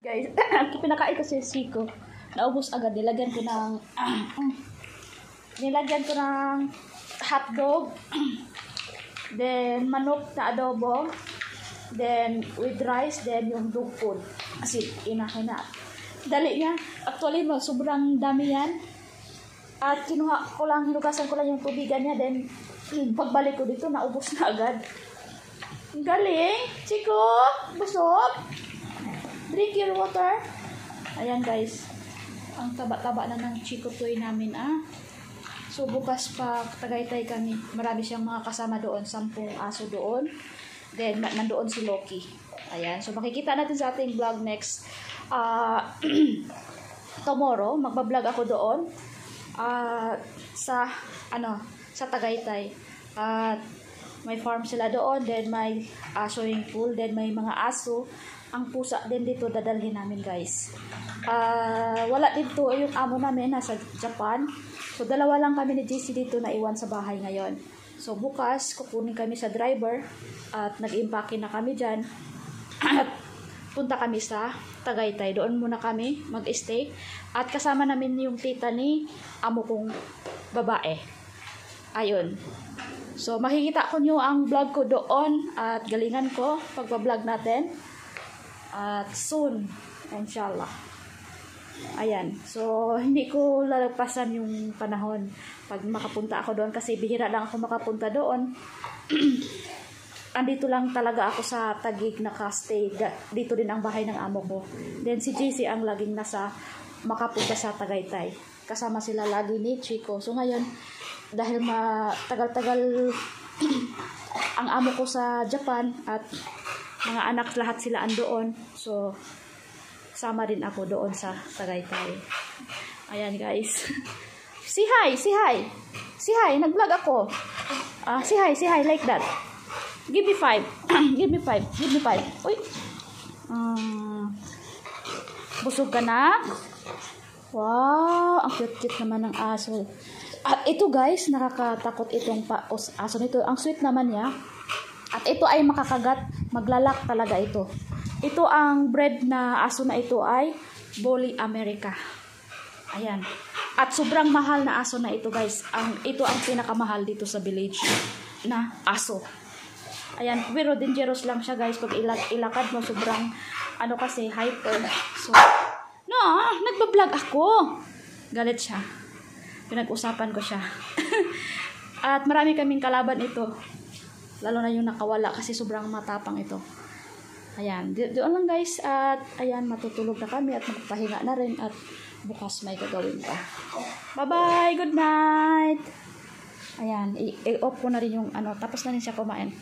Guys, pinakain ko si Siko. Naubos agad. Nilagyan ko ng hotdog. Then manok na adobo. Then with rice, then yung dog food. Kasi inahin na. Dali niya. Actually, sobrang dami yan. At hinugasan ko lang yung tubigan niya. Then pagbalik ko dito, naubos na agad. Galing. Siko, busog. Drink your water. Ayan guys. Ang taba-taba na ng chikotoy namin So bukas pa Tagaytay kami. Marami siyang mga kasama doon. 10 aso doon. Then nandoon si Loki. Ayan. So makikita natin sa ating vlog next tomorrow. Magbablog ako doon. Sa Tagaytay. May farm sila doon. Then may swimming pool. Then may mga aso. Ang pusa din dito dadalhin namin guys. Wala dito yung amo namin nasa Japan. So dalawa lang kami ni JC dito na iwan sa bahay ngayon. So bukas kukunin kami sa driver at nag-impake na kami dyan. At punta kami sa Tagaytay. Doon muna kami mag-stay. At kasama namin yung tita ni amo kong babae. Ayun. So makikita ko nyo ang vlog ko doon at galingan ko pagpa-vlog natin. At soon, inshallah. Ayan. So, hindi ko lalagpasan yung panahon pag makapunta ako doon kasi bihira lang ako makapunta doon. Andito lang talaga ako sa Taguig naka-stay. Dito din ang bahay ng amo ko. Then si JC ang laging makapunta sa Tagaytay. Kasama sila lagi ni Chico. So ngayon, dahil matagal-tagal ang amo ko sa Japan at mga anak lahat sila andoon. So, sama din ako doon sa Tagaytay. Ayan guys. Say hi, say hi. Say hi, nag-vlog ako. Say hi like that. Give me 5. Give me 5. Give me 5. Uy. Busog ka na? Wow, ang cute-cute naman ng aso. At ito guys, nakakatakot itong aso nito. Ang sweet naman niya. At ito ay makakagat, maglalak talaga ito. Ito ang breed na aso na ito ay Bully America. Ayan. At sobrang mahal na aso na ito guys. Ito ang pinakamahal dito sa village na aso. Ayan. Pero dangerous lang siya guys. Pag ilakad mo sobrang kasi hyper. So, nagbablog ako. Galit siya. Pinag-usapan ko siya. At marami kaming kalaban ito. Lalo na yung nakawala kasi sobrang matapang ito. Ayan. Doon lang guys. At ayan, matutulog na kami at magpahinga na rin. At bukas may gagawin pa. Bye-bye. Good night. Ayan. I-off ko na rin yung tapos na rin siya kumain.